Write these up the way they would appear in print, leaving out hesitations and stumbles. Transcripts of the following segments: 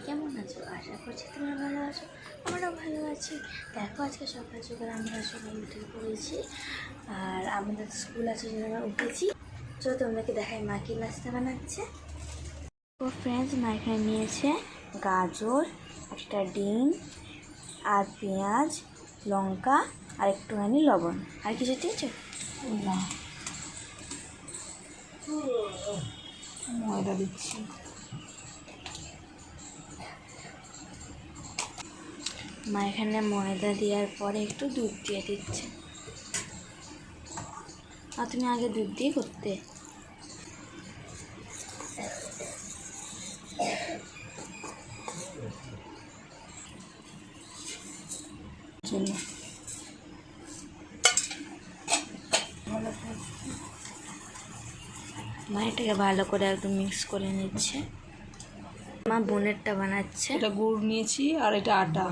কেমন আছো? আশা করছি তোমরা ভালো আছো, আমরাও ভালো আছি। দেখো আজকে সকাল সকাল আমরা সবাই উঠে পড়েছি, আর আমাদের স্কুল আছে জন্য আমরা উঠেছি। তো তোমাকে দেখাই মা কি নাস্তা বানাচ্ছে। ও ফ্রেন্ডস, মা এখানে নিয়েছে গাজর, একটা ডিম আর পেঁয়াজ, লঙ্কা আর একটুখানি লবণ। আর কিছু দিয়েছো? না, ময়দা দিচ্ছি। মা এখানে ময়দা দেওয়ার পরে একটু দুধ দিয়ে দিচ্ছে। আর তুমি আগে দুধ দিয়ে করতে? মা এটাকে ভালো করে একদম মিক্স করে নিচ্ছে। মা বোনেরটা বানাচ্ছে। এটা গুড় নিয়েছি আর এটা আটা।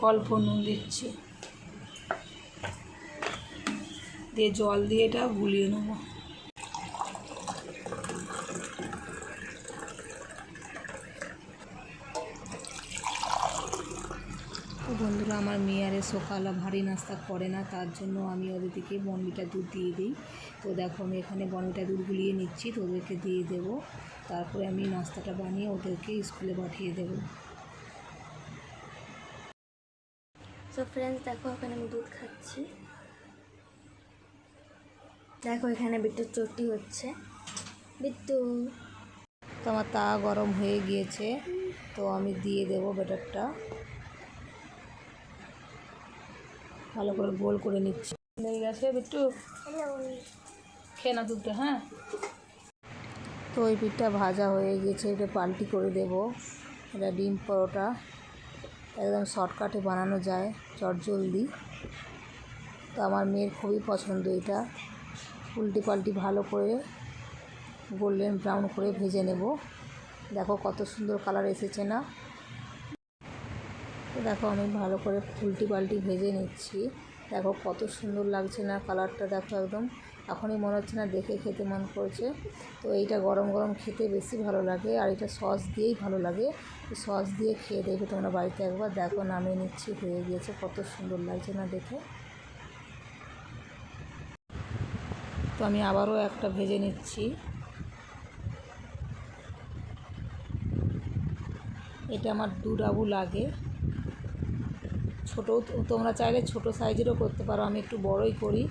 অল্প নুন দিচ্ছি, দিয়ে জল দিয়ে এটা গুলিয়ে নেব। তো বন্ধুরা, আমার মেয়ে আরে সকালে ভারী নাস্তা করে না, তার জন্য আমি ওদেরকে বর্নভিটা দুধ দিয়ে দিই। তো দেখো আমি এখানে বর্নভিটা দুধ গুলিয়ে নিচ্ছি, তো ওদেরকে দিয়ে দেবো। তারপরে আমি নাস্তাটা বানিয়ে ওদেরকে স্কুলে পাঠিয়ে দেবো। তো ফ্রেন্ডস দেখো, ওখানে আমি দুধ খাচ্ছি। দেখো এখানে বিট্টুর চটি হচ্ছে। বিট্টু, তো আমার তা গরম হয়ে গিয়েছে, তো আমি দিয়ে দেবো ব্যাটারটা। ভালো করে গোল করে নিচ্ছি। লেগে গেছে বিট্টু, খেয়ে না দুধটা। হ্যাঁ, তো ওই পিঠটা ভাজা হয়ে গেছে, এটা পাল্টি করে দেব। এটা ডিম পরোটা, একদম শর্টকাটে বানানো যায়, চটজলদি। তো আমার মেয়ের খুবই পছন্দ এটা। উল্টি পাল্টি ভালো করে গোল্ডেন ব্রাউন করে ভেজে নেব। দেখো কত সুন্দর কালার এসেছে না? তো দেখো আমি ভালো করে উল্টি পাল্টি ভেজে নিচ্ছি। দেখো কত সুন্দর লাগছে না কালারটা? দেখো একদম এখনই মনে হচ্ছে না, দেখে খেতে মন করছে। তো এইটা গরম গরম খেতে বেশি ভালো লাগে, আর এটা সস দিয়েই ভালো লাগে। সস দিয়ে খেয়ে দেখবে তোমরা বাড়িতে একবার। দেখো নামিয়ে নিচ্ছি, হয়ে গিয়েছে। কত সুন্দর লাগছে না দেখে? তো আমি আবারও একটা ভেজে নিচ্ছি। এটা আমার দুরাবু লাগে। ছোটো তোমরা চাইলে ছোটো সাইজেরও করতে পারো, আমি একটু বড়ই করি।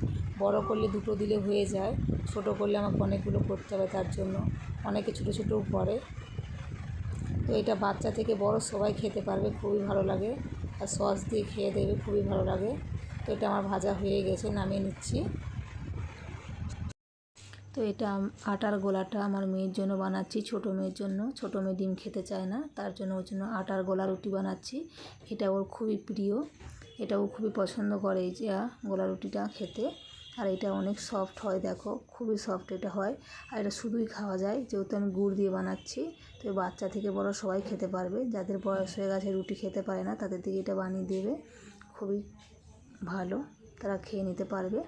বড় করলে দুটো দিলে হয়ে যায়, ছোটো করলে আমাকে অনেকগুলো করতে হবে, তার জন্য অনেকে ছোটো ছোটোও করে। তো এটা বাচ্চা থেকে বড় সবাই খেতে পারবে, খুবই ভালো লাগে। আর সস দিয়ে খেয়ে দেবে, খুবই ভালো লাগে। তো এটা আমার ভাজা হয়ে গেছে, নামিয়ে নিচ্ছি। তো এটা আটার গোলাটা আমার মেয়ের জন্য বানাচ্ছি, ছোটো মেয়ের জন্য। ছোটো মেয়ে ডিম খেতে চায় না, তার জন্য ওর জন্য আটার গোলা রুটি বানাচ্ছি। এটা ওর খুবই প্রিয়, এটাও খুবই পছন্দ করে এই যে গোলা রুটিটা খেতে। আর এটা অনেক সফট হয়, দেখো খুবই সফট এটা হয়। আর এটা শুধুই খাওয়া যায়, যেহেতু আমি গুড় দিয়ে বানাচ্ছি। তো বাচ্চা থেকে বড় সবাই খেতে পারবে। যাদের বয়স হয়ে গেছে, রুটি খেতে পারে না, তাদের দিকে এটা বানিয়ে দেবে, খুবই ভালো, তারা খেয়ে নিতে পারবে।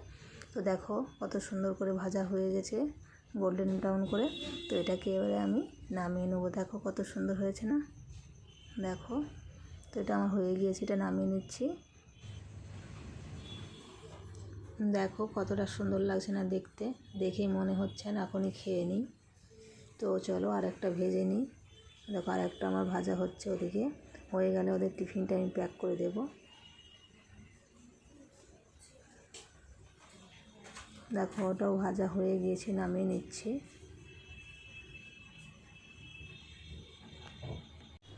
তো দেখো কত সুন্দর করে ভাজা হয়ে গেছে, গোল্ডেন ব্রাউন করে। তো এটাকে এবারে আমি নামিয়ে নেবো। দেখো কত সুন্দর হয়েছে না? দেখো, তো এটা আমার হয়ে গিয়েছে, এটা নামিয়ে নিচ্ছি। দেখো কতটা সুন্দর লাগছে না দেখতে? দেখেই মনে হচ্ছে না এখনই খেয়ে নিই। তো চলো আরেকটা ভেজে নিই। দেখো আরেকটা আমার ভাজা হচ্ছে, ওদিকে হয়ে গেলে ওদের টিফিনটা আমি প্যাক করে দেবো। দেখো ওটাও ভাজা হয়ে গিয়েছে, নামিয়ে নিচ্ছি।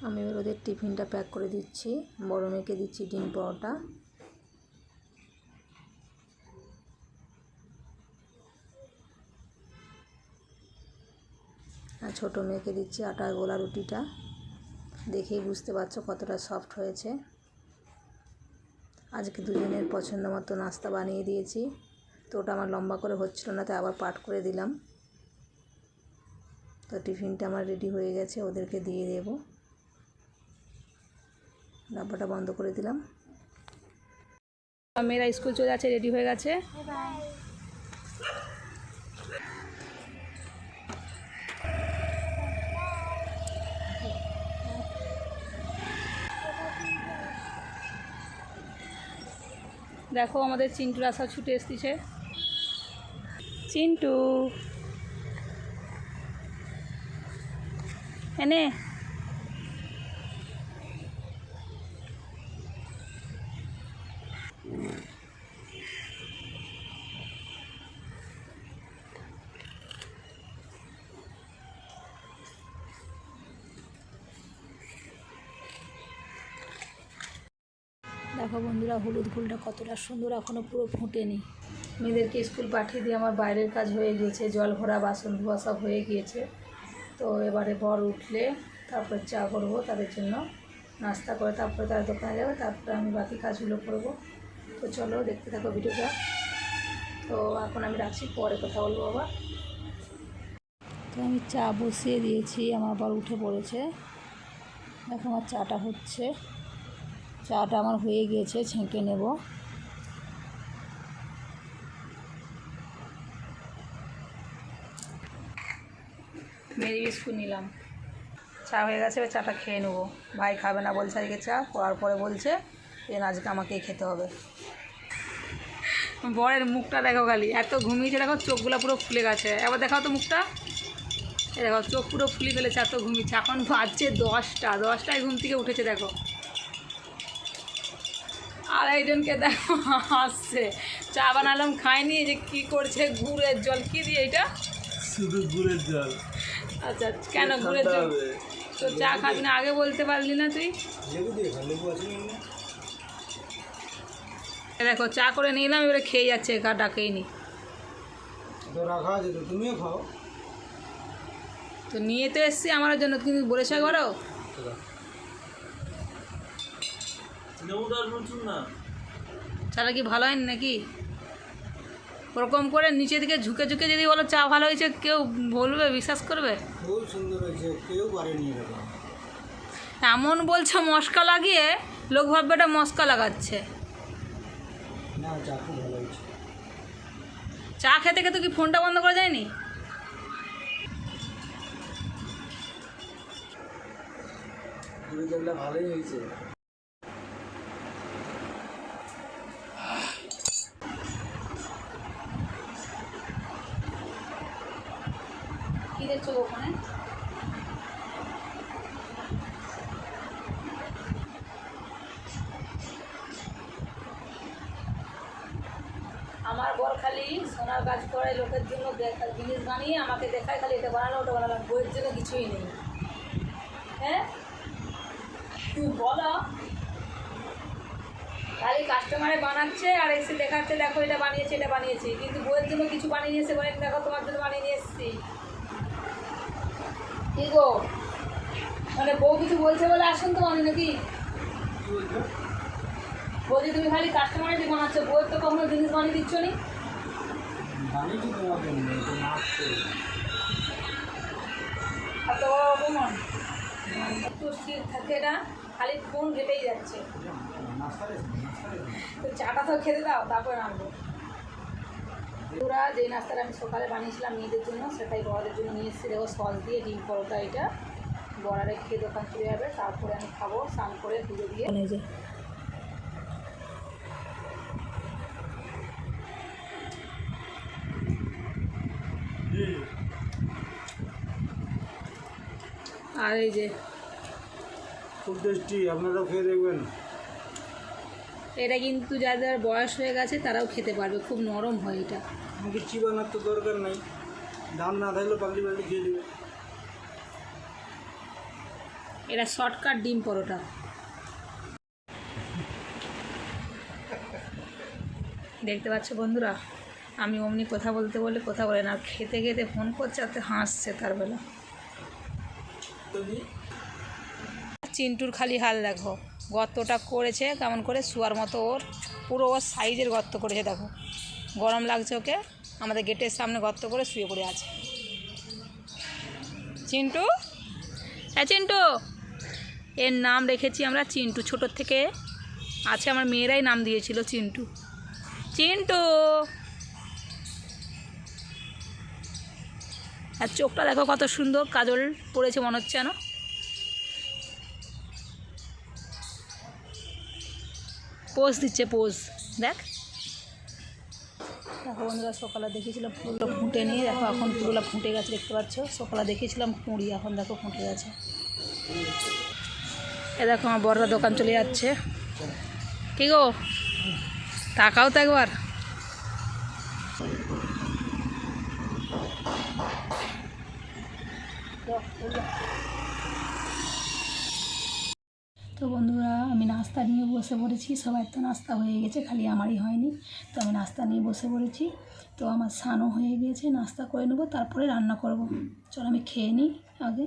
আমি এবার ওদের টিফিনটা প্যাক করে দিচ্ছি। বড় মেয়েকে দিচ্ছি ডিম পরোটা, আর ছোটো মেয়েকে দিচ্ছি আটার গোলা রুটিটা। দেখেই বুঝতে পারছো কতটা সফট হয়েছে। আজকে দুজনের পছন্দ মতো নাস্তা বানিয়ে দিয়েছি। তো ওটা আমার লম্বা করে হচ্ছিল না, তাই আবার পাট করে দিলাম। তো টিফিনটা আমার রেডি হয়ে গেছে, ওদেরকে দিয়ে দেবো। ডাব্বাটা বন্ধ করে দিলাম। মেয়েরা স্কুল চলে যাচ্ছে, রেডি হয়ে গেছে। দেখো আমাদের চিন্টুর আশা ছুটে এসেছে। চিন্টু এনে দেখো বন্ধুরা, হলুদ ফুলটা কতটা সুন্দর, এখনও পুরো ফুটেনি। মেয়েদেরকে স্কুল পাঠিয়ে দিয়ে আমার বাইরের কাজ হয়ে গিয়েছে, জল ভরা, বাসন ধোয়া সব হয়ে গিয়েছে। তো এবারে বর উঠলে তারপর চা করবো তাদের জন্য, নাস্তা করে তারপরে তার দোকানে যাবে, তারপরে আমি বাকি কাজগুলো করবো। তো চলো দেখতে থাকো ভিডিওটা। তো এখন আমি রাখছি, পরে কথা বলবো আবার। তো আমি চা বসিয়ে দিয়েছি, আমার বর উঠে পড়েছে। দেখো আমার চাটা হচ্ছে, চাটা আমার হয়ে গিয়েছে, ছেঁকে নেব। মেরি বিস্কুট নিলাম, চা হয়ে গেছে, এবার চাটা খেয়ে নেবো। ভাই খাবে না বলছে আজকে চা, করার পরে বলছে যে আজকে আমাকেই খেতে হবে। বরের মুখটা দেখো খালি, এত ঘুমিয়েছে, দেখো চোখগুলো পুরো ফুলে গেছে। এবার দেখাও তো মুখটা, এ দেখো চোখ পুরো ফুলে ফেলেছে, এত ঘুমিয়েছে। এখন বাজছে 10টায় ঘুম থেকে উঠেছে দেখো। আর একজনকে দেখো হাসছে, চা বানালাম খাইনি, যে কি করছে, গুড়ের জল। কি দিয়ে এটা? শুধু গুড়ের জল। আচ্ছা, কেন গুড়ের জল? তো চা খাবি না, আগে বলতে পারলি না তুই? দেখো চা করে নিলাম, এবারে খেয়ে যাচ্ছে, ডাকেই নি। রাখা আছে তো, তুমিও খাও। তো নিয়ে তো এসছি আমার জন্য, তুমি বলেছো একবারও। চাটা কি ভালো হয়নি নাকি? ওরকম করে নিচে দিকে ঝুঁকে ঝুঁকে যদি বলো চা ভালো হয়েছে, কেউ বলবে, বিশ্বাস করবে? খুব সুন্দর হয়েছে, কেউ পারেনি এরকম। এমন বলছো মশকা লাগিয়ে, লোক ভাববে এটা মশকা লাগাচ্ছে। না, চা খুব ভালো হয়েছে। চা খেতে খেতে কি ফোনটা বন্ধ করা যায়নি? গুড়ের জলটা ভালোই হয়েছে। কি দেখছো ওখানে? আমার বর খালি সোনার কাজ করে, লোকের জন্য জিনিস বানিয়ে আমাকে দেখায়, খালি এটা বানালো ওটা বানালাম, বইয়ের জন্য কিছুই নেই। হ্যাঁ তুমি বলো, খালি কাস্টমারে বানাচ্ছে আর এসে দেখাচ্ছে, দেখো এটা বানিয়েছে এটা বানিয়েছি, কিন্তু বইয়ের জন্য কিছু বানিয়ে নিয়ে এসে বলেন, দেখো তোমার জন্য বানিয়ে নিয়ে এসেছি। কি গো, মানে বউ কিছু বলছে বলে আসুন তো মানে নাকি? বলছি তুমি খালি কাস্টমারে দিয়ে বানাচ্ছ, বইয়ের তো কখনো জিনিস বানিয়ে দিচ্ছ নি। বানিয়েছি তোমার জন্য, এটা মাছ। আর তো অপমান, একটু স্থির থাকে না, খালি ফোন ঘেটেই যাচ্ছে। তো চাটা তো খেতে দাও, তারপরে আনবো। পুরা যে নাস্তাটা আমি সকালে বানিয়েছিলাম মেয়েদের জন্য, সেটাই বড়দের জন্য নিয়ে এসেছি। দেখো সস দিয়ে ডিম পরোটা, এটা বড়ারে খেয়ে দোকান চলে যাবে, তারপরে আমি খাবো স্নান করে পুজো দিয়ে। আর এই যে খুব টেস্টি, আপনারাও খেয়ে দেখবেন। এটা কিন্তু যাদের বয়স হয়ে গেছে তারাও খেতে পারবে, খুব নরম হয় এটা। আমাকে চিবানোর তো দরকার নাই, দাম না থাকলেও পাগলি পাগলি খেয়ে দেবে। এটা শর্টকাট ডিম পরোটা। দেখতে পাচ্ছ বন্ধুরা, আমি অমনি কথা বলতে বলে কথা বলে না, খেতে খেতে ফোন করছে আর হাসছে তার বেলা। চিন্টুর খালি হাল দেখো, গর্তটা করেছে কেমন করে, শুয়ার মতো, ওর পুরো ওর সাইজের গর্ত করেছে। দেখো গরম লাগছে ওকে, আমাদের গেটের সামনে গর্ত করে শুয়ে পড়ে আছে। চিন্টু, হ্যাঁ চিন্টু, এর নাম রেখেছি আমরা চিন্টু, ছোটোর থেকে আছে, আমার মেয়েরাই নাম দিয়েছিল চিন্টু। চিন্টু, আর চোখটা দেখো কত সুন্দর, কাজল পড়েছে মনে হচ্ছে না? পোজ দিচ্ছে, পোজ দেখ। দেখো বন্ধুরা, সকালে দেখিয়েছিলাম ফুলগুলো ফুটে নিয়ে, দেখো এখন ফুলগুলো ফুটে গেছে, দেখতে পাচ্ছ। সকালে দেখিয়েছিলাম কুঁড়ি, এখন দেখো ফুটে গেছে। এ দেখো আমার বড়রা দোকান চলে যাচ্ছে। কি গো, তাকাও তো একবার। তো বন্ধুরা, আমি নাস্তা নিয়ে বসে পড়েছি। সবাই তো নাস্তা হয়ে গেছে, খালি আমারই হয়নি। তো আমি নাস্তা নিয়ে বসে পড়েছি। তো আমার স্নানও হয়ে গিয়েছে, নাস্তা করে নেবো, তারপরে রান্না করব। চলো আমি খেয়ে নিই আগে।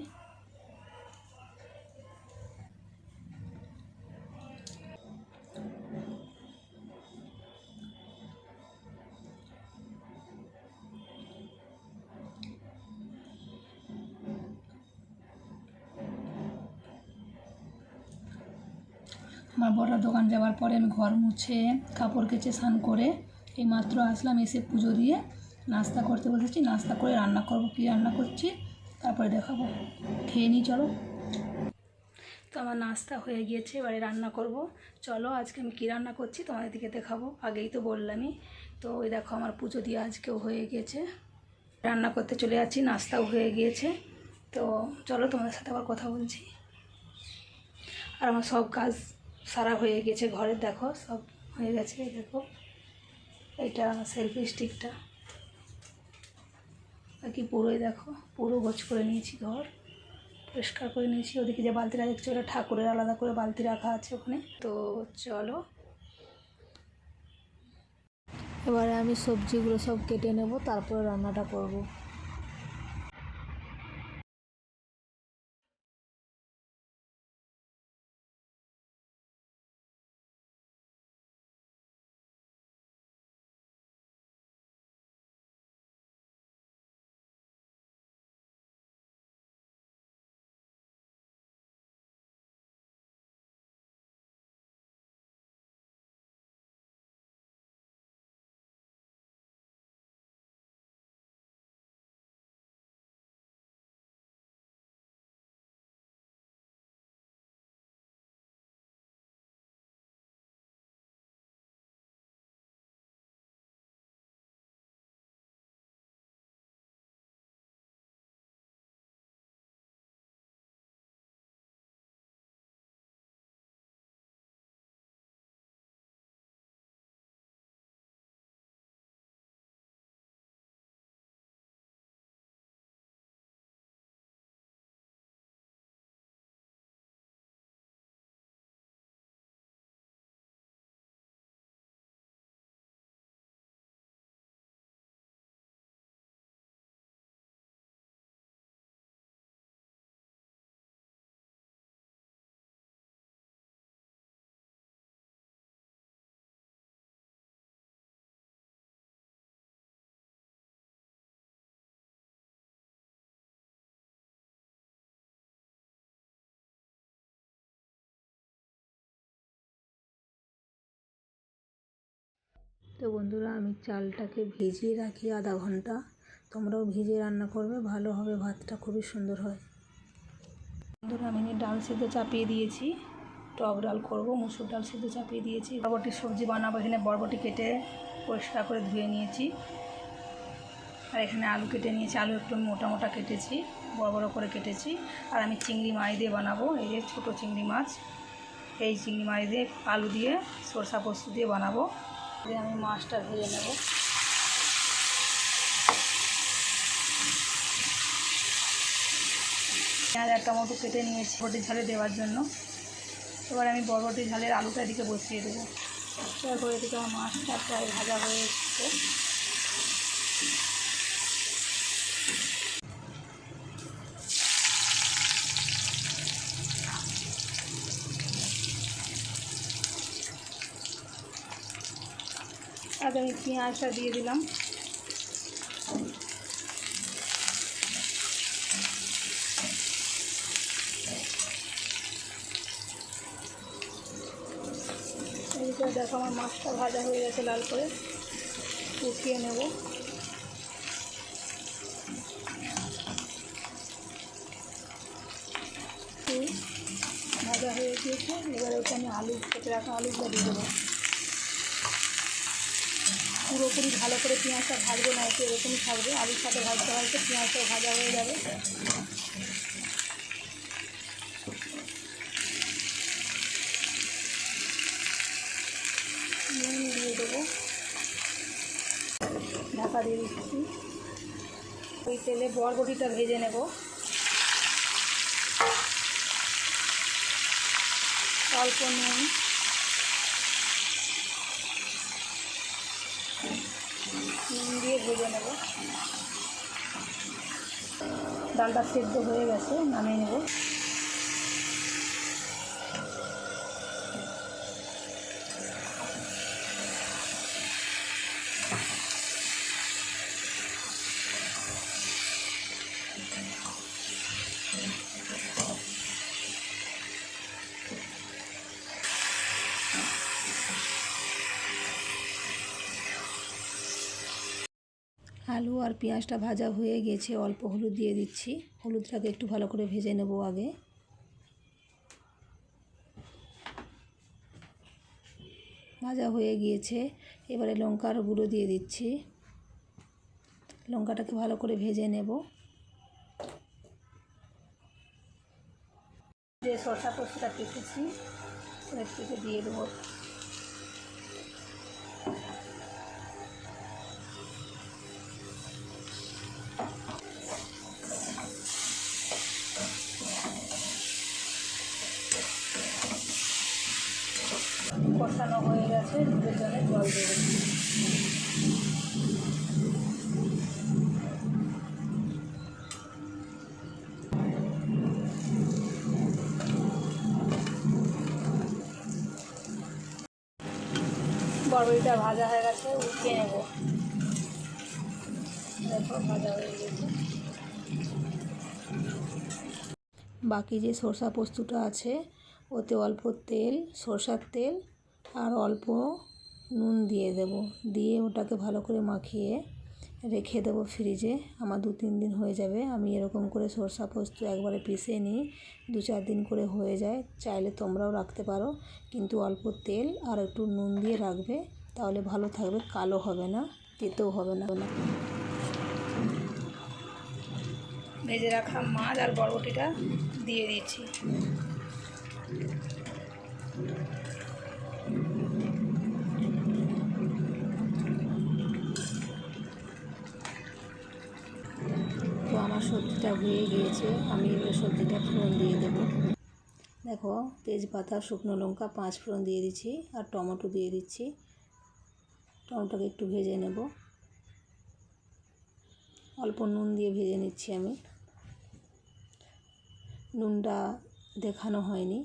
আমার বড় দোকান যাওয়ার পরে আমি ঘর মুছে, কাপড় কেচে, স্নান করে এই মাত্র আসলাম। এসে পুজো দিয়ে নাস্তা করতে বসেছি। নাস্তা করে রান্না করব। কী রান্না করছি তারপরে দেখাবো। খেয়ে নিই চলো। তো আমার নাস্তা হয়ে গিয়েছে, এবারে রান্না করব। চলো আজকে আমি কী রান্না করছি তোমাদের দিকে দেখাবো। আগেই তো বললামই। তো ওই দেখো আমার পুজো দিয়ে আজকেও হয়ে গিয়েছে, রান্না করতে চলে যাচ্ছি। নাস্তাও হয়ে গিয়েছে। তো চলো তোমাদের সাথে আবার কথা বলছি। আর আমার সব কাজ সারা হয়ে গেছে ঘরের, দেখো সব হয়ে গেছে। দেখো এটা সেলফি স্টিকটা বাকি পুরোই, দেখো পুরো গোছ করে নিয়েছি, ঘর পরিষ্কার করে নিয়েছি। ওদিকে যে বালতিটা দেখছি ওটা ঠাকুরের আলাদা করে বালতি রাখা আছে ওখানে। তো চলো এবারে আমি সবজিগুলো সব কেটে নেব, তারপরে রান্নাটা করব। তো বন্ধুরা, আমি চালটাকে ভিজিয়ে রাখি আধা ঘন্টা। তোমরাও ভিজিয়ে রান্না করবে, ভালো হবে, ভাতটা খুবই সুন্দর হয়। বন্ধুরা, আমি ডাল সিদ্ধ চাপিয়ে দিয়েছি। টক ডাল করব, মুসুর ডাল সিদ্ধ চাপিয়ে দিয়েছি। বরবটির সবজি বানাবো। এখানে বরবটি কেটে পরিষ্কার করে ধুয়ে নিয়েছি। আর এখানে আলু কেটে নিয়েছি। আলু একটু মোটা মোটা কেটেছি, বড় বড় করে কেটেছি। আর আমি চিংড়ি মাছ দিয়ে বানাবো। এই যে ছোটো চিংড়ি মাছ, এই চিংড়ি মাছ দিয়ে আলু দিয়ে সরষা পোস্ত দিয়ে বানাবো। দিয়ে আমি মাছটা ভেজে নেব। পেঁয়াজ আর টমেটো কেটে নিয়েছি বরবটির ঝালে দেওয়ার জন্য। এবার আমি বরবটির ঝালের আলুটা এদিকে বসিয়ে দেবো। তারপর এদিকে আমার মাছটা প্রায় ভাজা হয়ে এসছে। আজ আমি পেঁয়াজটা দিয়ে দিলাম। এইটা দেখো আমার মাছটা ভাজা হয়ে গেছে লাল করে। উঠিয়ে নেব। ভাজা হয়ে গিয়েছে, এবার ওটা আমি আলু কেটে রাখা আলুগুলো দিয়ে দেবো। পুরোপুরি ভালো করে পেঁয়াজটা ভাজবো না, একটু এরকমই থাকবে। আলুর সাথে ভাজতে ভাজতে পেঁয়াজটাও ভাজা হয়ে যাবে। নুন দিয়ে দেবো, ঢাকা দিয়ে দিচ্ছি। ওই তেলে বরবটিটা ভেজে নেব। অল্প নুন, দিয়ে ভেজে নেব। ডালটা সেদ্ধ হয়ে গেছে, নামিয়ে নেব। আলু আর পেঁয়াজটা ভাজা হয়ে গেছে, অল্প হলুদ দিয়ে দিচ্ছি। হলুদটাকে একটু ভালো করে ভেজে নেব আগে। ভাজা হয়ে গিয়েছে, এবারে লঙ্কার গুঁড়ো দিয়ে দিচ্ছি। লঙ্কাটাকে ভালো করে ভেজে নেব। যে শসা পোস্তটা কেটেছি সেটা দিয়ে দেবো। কষানো হয়ে গেছে, দুধের জন্য জল দিয়ে দেবো। বরবটিটা ভাজা হয়ে গেছে, উঠিয়ে নেব। দেখো ভাজা হয়ে গেছে। বাকি যে সরষা পোস্তটা আছে ওতে অল্প তেল, সরষার তেল আর অল্প নুন দিয়ে দেব। দিয়ে ওটাকে ভালো করে মাখিয়ে রেখে দেবো ফ্রিজে। আমার 2-3 দিন হয়ে যাবে। আমি এরকম করে সরষা পোস্ত একবারে পিষে নিই, 2-4 দিন করে হয়ে যায়। চাইলে তোমরাও রাখতে পারো, কিন্তু অল্প তেল আর একটু নুন দিয়ে রাখবে, তাহলে ভালো থাকবে, কালো হবে না, তেতেও হবে না। ভেজে রাখা মাছ আর বরবটিটা দিয়ে দিচ্ছি। তো আমার সবজিটা হয়ে গিয়েছে, আমি এবার সবজিটা ফোড়ন দিয়ে দেবো। দেখো তেজপাতা, শুকনো লঙ্কা, 5 ফোড়ন দিয়ে দিচ্ছি আর টমেটো দিয়ে দিচ্ছি। টমেটোটাকে একটু ভেজে নেব। অল্প নুন দিয়ে ভেজে নিচ্ছি আমি। নুনটা দেখানো হয়নি।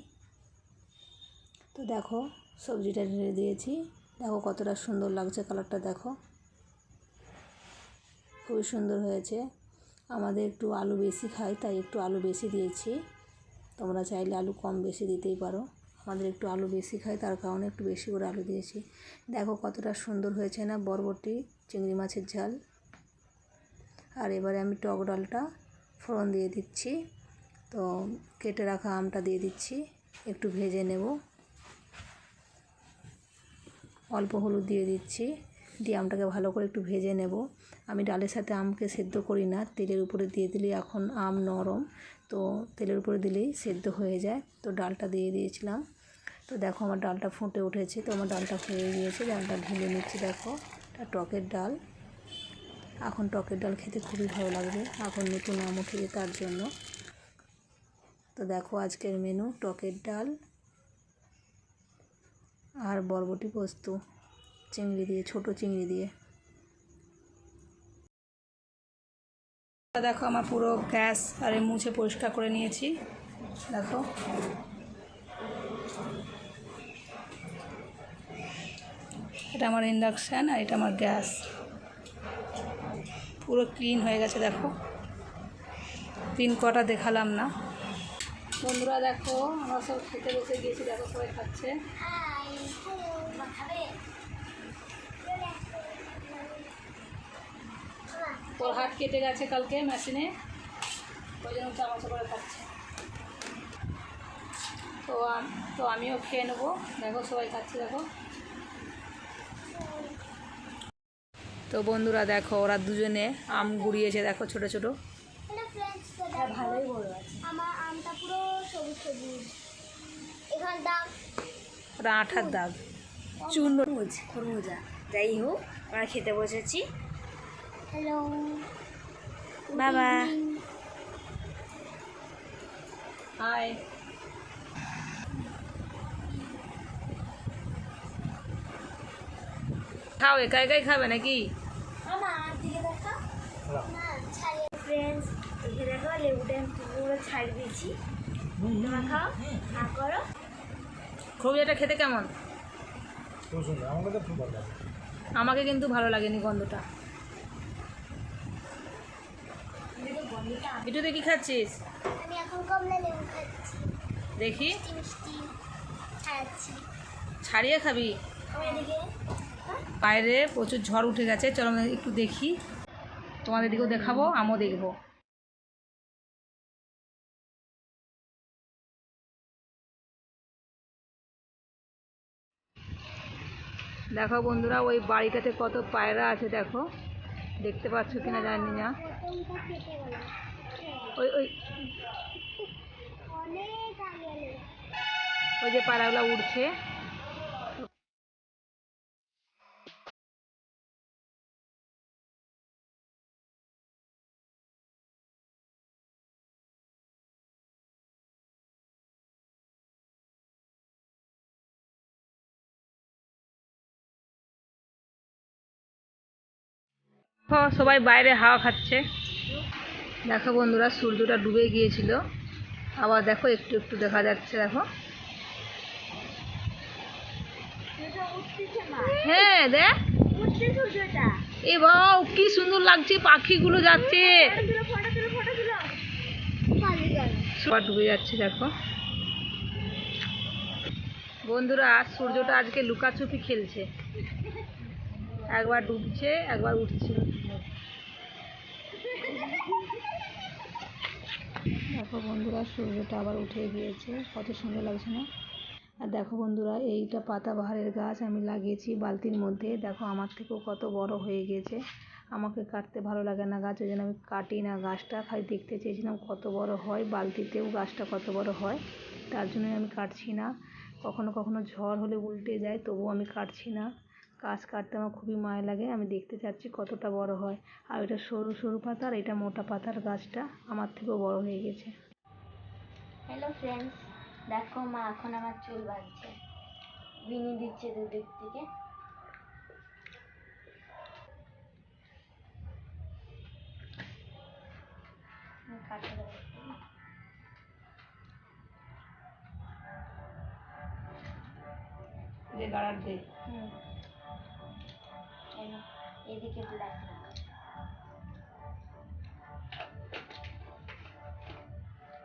তো দেখো সবজিটা ঢেলে দিয়েছি, দেখো কতটা সুন্দর লাগছে, কালারটা দেখো খুবই সুন্দর হয়েছে। আমাদের একটু আলু বেশি খাই, তাই একটু আলু বেশি দিয়েছি। তোমরা চাইলে আলু কম বেশি দিতেই পারো। আমাদের একটু আলু বেশি খাই, তার কারণে একটু বেশি করে আলু দিয়েছি। দেখো কতটা সুন্দর হয়েছে না বরবটি চিংড়ি মাছের ঝাল। আর এবারে আমি টক ডালটা ফোড়ন দিয়ে দিচ্ছি। তো কেটে রাখা আমটা দিয়ে দিচ্ছি, একটু ভেজে নেব। অল্প হলুদ দিয়ে দিচ্ছি, দিয়ে আমটাকে ভালো করে একটু ভেজে নেব। আমি ডালের সাথে আমকে সেদ্ধ করি না, তেলের উপরে দিয়ে দিলে, এখন আম নরম তো তেলের উপরে দিলেই সেদ্ধ হয়ে যায়। তো ডালটা দিয়ে দিয়েছিলাম। তো দেখো আমার ডালটা ফুটে উঠেছে, তো আমার ডালটা হয়ে গিয়েছে, ডালটা ঢেলে নিচ্ছি। দেখো এটা টকের ডাল। এখন টকের ডাল খেতে খুবই ভালো লাগবে, এখন নতুন আম উঠেছে তার জন্য। তো দেখো আজকের মেনু টকের ডাল আর বরবটি পোস্ত চিংড়ি দিয়ে, ছোটো চিংড়ি দিয়ে। দেখো আমার পুরো গ্যাস আর মুছে পরিষ্কার করে নিয়েছি। দেখো এটা আমার ইন্ডাকশান আর এটা আমার গ্যাস, পুরো ক্লিন হয়ে গেছে। দেখো পিন কটা দেখালাম না। বন্ধুরা দেখো আমরা সব খেতে বসে গিয়েছি, দেখো সবাই খাচ্ছে। ওর হাত কেটে গেছে কালকে মেশিনে, ওই জন্য চামচে করে খাচ্ছে। তো আমিও খেয়ে নেবো। দেখো সবাই খাচ্ছে দেখো। তো বন্ধুরা দেখো ওরা দুজনে আম গুড়িয়েছে দেখো ছোট ছোট। ভালোই বড় আছে। আমার আমটা পুরো সবুজ সবুজ, এখানে দাগ, ওরা আঠার দাগ। চূর্ণ খরমুজা যাই হোক, আমরা খেতে বসেছি। হ্যালো বাবা হাই। খাও, একা একাই খাবে নাকি? আমার দিকে দেখা না ছাড়িয়ে ফ্রেন্ডস, এখানে দেখো লেবুটা আমি পুরো ছাড়িয়ে দিয়েছি। তোমরা খাও, খা করো। খরবুজাটা খেতে কেমন? খুব সুন্দর, আমাকে তো খুব ভালো লাগে। আমাকে কিন্তু ভালো লাগেনি গন্ধটা। একটু দেখি খাচ্ছিস আমি এখন কমলা লেবু খাচ্ছি, দেখি, মিষ্টি মিষ্টি খাচ্ছি। ছাড়িয়ে খাবি? আমার এদিকে বাইরে প্রচুর ঝড় উঠে গেছে, চলো আমরা একটু দেখি। তোমাদের দিকেও দেখাবো, আমিও দেখবো। দেখো বন্ধুরা ওই বাড়িটাতে কত পায়রা আছে দেখো, দেখতে পাচ্ছ কিনা জানি না। প্রথমটা কেটে গেল, ওই ওই অনেক আগে এলো। ওই যে পায়রাগুলো উড়ছে। সবাই বাইরে হাওয়া খাচ্ছে। দেখো বন্ধুরা সূর্যটা ডুবে গিয়েছিল, আবার দেখো একটু একটু দেখা যাচ্ছে দেখো। হ্যাঁ দেখ, উঠছে সূর্যটা, এ বাউ কি সুন্দর লাগছে, পাখিগুলো যাচ্ছে। ফটো তুলো পানি গেল। সবার ডুবে যাচ্ছে দেখো বন্ধুরা। সূর্যটা আজকে লুকাছুপি খেলছে, একবার ডুবছে একবার উঠছে। দেখো বন্ধুরা সূর্যটা আবার উঠে গিয়েছে, কত সুন্দর লাগছে না? আর দেখো বন্ধুরা এইটা পাতাবাহারের গাছ আমি লাগিয়েছি বালতির মধ্যে। দেখো আমার থেকেও কত বড় হয়ে গেছে। আমাকে কাটতে ভালো লাগে না গাছ, ওই জন্য আমি কাটি না গাছটা, খালি দেখতে চেয়েছিলাম কত বড় হয়, বালতিতেও গাছটা কত বড় হয়, তার জন্যই আমি কাটছি না। কখনো কখনো ঝড় হলে উল্টে যায়, তবুও আমি কাটছি না। গাছ কাটতে আমার খুবই মায়া লাগে, আমি দেখতে চাচ্ছি কতটা বড় হয়। আর এটা সরু সরু পাতা আর এটা মোটা পাতার গাছটা আমার থেকেও বড় হয়ে গেছে। হ্যালো ফ্রেন্ডস, দেখো মা এখন আমার চুল বাঁধছে, বিনি দিচ্ছে দুদিক থেকে। কাটতে দেবো। যে গাড়ার দে এদিকে ব্ল্যাক।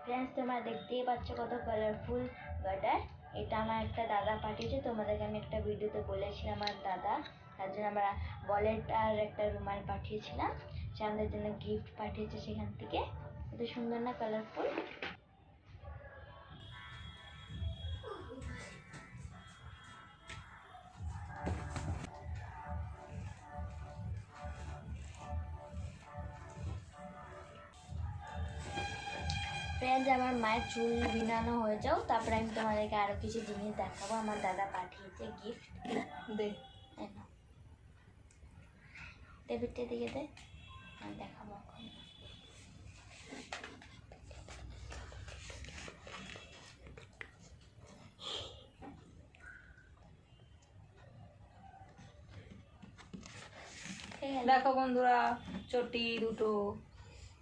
ফ্রেন্ডস তোমরা দেখতেই পাচ্ছ কত কালারফুল গার্ডার। এটা আমার একটা দাদা পাঠিয়েছে, তোমাদেরকে আমি একটা ভিডিওতে বলেছিলাম আমার দাদা, তার জন্য আমরা ওয়ালেট আর একটা রুমাল পাঠিয়েছিলাম, সে আমাদের জন্য গিফট পাঠিয়েছে সেখান থেকে। এত সুন্দর না কালারফুল? ফ্রেন্ডস আমার মায়ের চুল বিনানো হয়ে যাও, তারপরে আমি তোমাদেরকে আরও কিছু জিনিস দেখাবো, আমার দাদা পাঠিয়েছে গিফট। দে ডেবিটটা দিকে দে, আমি দেখাবো এখন। দেখো বন্ধুরা চটি দুটো।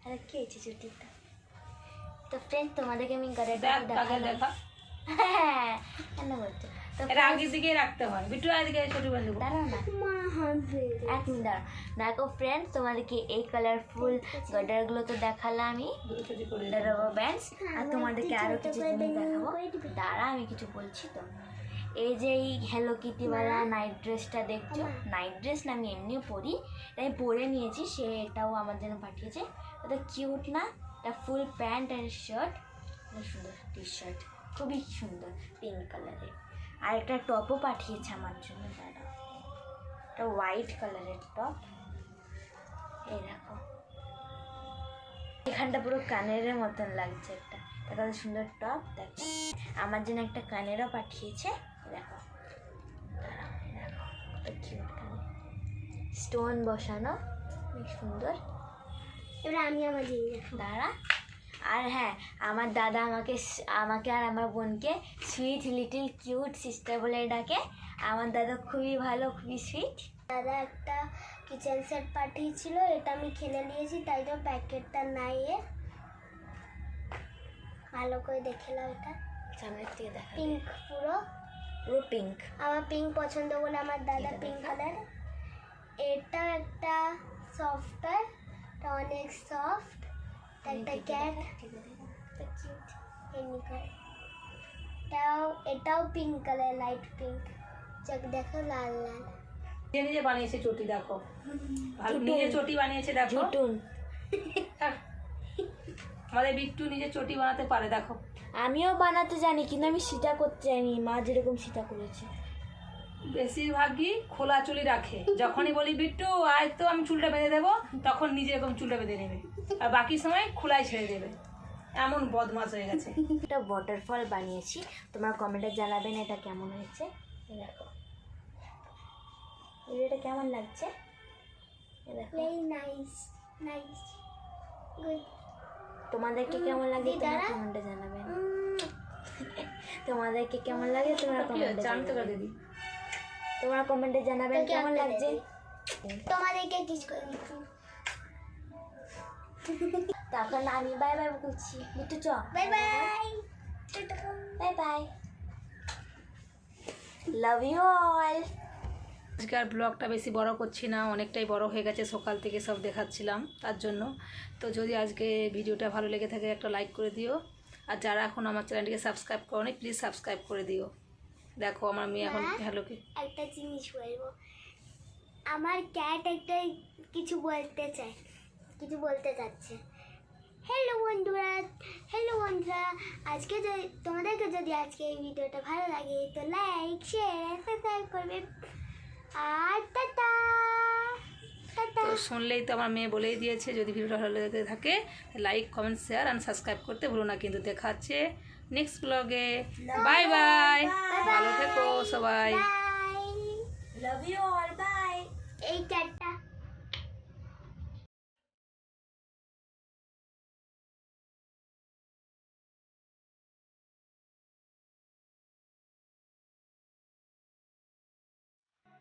আরে কি হয়েছে চুটিটা? তো ফ্রেন্ড তোমাদেরকে আমি গাড়িটা দেখ তাকে দেখালাম। দেখা, হ্যাঁ কেন বলছো? তো এটা আগের দিকেই রাখতে হয়। বিট্টু এদিকে চটি বাঁধবো। দাঁড়াও না, মা হাসবে। এক মিনিট দাঁড়াও। দেখো ফ্রেন্ড তোমাদেরকে এই কালারফুল গার্ডারগুলো তো দেখালাম আমি, দুটো চটি করে রাবার ব্যান্ডস, আর তোমাদেরকে আরও কিছু জিনিস দেখাবো। দাঁড়া আমি কিছু বলছি তো। এই যে এই হ্যালো কিটিওয়ালা নাইট ড্রেসটা দেখছো, নাইট ড্রেস না, আমি এমনিও পরি, এটা আমি পরে নিয়েছি, সে এটাও আমার জন্য পাঠিয়েছে। এটা কিউট না? এটা ফুল প্যান্ট আর শার্ট, সুন্দর টি শার্ট, খুবই সুন্দর পিঙ্ক কালারের। আর একটা টপও পাঠিয়েছে আমার জন্য, দাদা, এটা হোয়াইট কালারের টপ। এই দেখো, এখানটা পুরো কানের মতন লাগছে, একটা কত সুন্দর টপ। দেখো আমার জন্য একটা কানেরও পাঠিয়েছে, দেখো দাঁড়াও, দেখো কত কিউট কানের, স্টোন বসানো, অনেক সুন্দর। এবার আমি আমার জিনিস দাঁড়া। আর হ্যাঁ, আমার দাদা আমাকে আর আমার বোনকে সুইট লিটিল কিউট সিস্টার বলে ডাকে। আমার দাদা খুবই ভালো, খুবই সুইট। দাদা একটা কিচেন সেট পাঠিয়েছিল, এটা আমি খেলে নিয়েছি, তাই তো প্যাকেটটা নাই এর। ভালো করে দেখে নাও, এটা সামনের থেকে দেখা, পিঙ্ক, পুরো পুরো পিঙ্ক। আমার পিঙ্ক পছন্দ বলে আমার দাদা পিঙ্ক কালার। এটা একটা সফটওয়্যার, এটা অনেক সফট, একটা ক্যাট এটাও পিঙ্ক কালার, লাইট পিঙ্ক, চোখ দেখো লাল লাল। নিজে নিজে বানিয়েছে চটি, দেখো ভালো নিজে চটি বানিয়েছে, দেখো জুটুন। আমাদের বিট্টু নিজে চটি বানাতে পারে, দেখো। আমিও বানাতে জানি, কিন্তু আমি সেটা করতে জানি, মা যেরকম সেটা করেছে। বেশিরভাগই খোলা চুলি রাখে, যখনই বলি বিট্টু আয় তো আমি চুলটা বেঁধে দেবো, তখন নিজে এরকম চুলটা বেঁধে নেবে, আর বাকি সময় খোলাই ছেড়ে দেবে, এমন বদমাশ হয়ে গেছে। একটা ওয়াটারফল বানিয়েছি, তোমরা কমেন্টে জানাবেন এটা কেমন হয়েছে। এই দেখো এটা কেমন লাগছে, এই দেখো Very nice, nice, good. তোমাদেরকে কেমন লাগে তোমরা কমেন্টে জানাবেন। তোমাদেরকে কেমন লাগে তোমরা কমেন্টে জানতে পারে জানাবেন। দিদি, তোমরা কমেন্টে জানাবেন কেমন লাগছে। তোমাদেরকে কিস করে দিচ্ছি। তখন আমি বাই বাই বলছি, বিট্টু চ, bye bye, bye bye, love you all. আজকে আর ব্লগটা বেশি বড় করছি না, অনেকটাই বড় হয়ে গেছে, সকাল থেকে সব দেখাচ্ছিলাম তার জন্য। তো যদি আজকে ভিডিওটা ভালো লেগে থাকে একটা লাইক করে দিও, আর যারা এখন আমার চ্যানেলটিকে সাবস্ক্রাইব করোনি প্লিজ সাবস্ক্রাইব করে দিও। দেখো আমার মেয়ে এখন হ্যালোকে একটা জিনিস বলবো, আমার ক্যাট একটা কিছু বলতে চায়, কিছু বলতে চাচ্ছে। হ্যালো বন্ধুরা, আজকে যদি তোমাদেরকে যদি আজকে এই ভিডিওটা ভালো লাগে তো লাইক, শেয়ার, সাবস্ক্রাইব করবে। আর টাটা টাটা। তো শুনলেই তো আমার মেয়ে বলেই দিয়েছে, যদি ভিডিওটা ভালো লেগে থাকে like, comment, share and subscribe করতে ভুলো না। কিন্তু দেখা হচ্ছে নেক্সট ব্লগে। বাই বাই, ভালো থেকো সবাই। বাই। Love you all.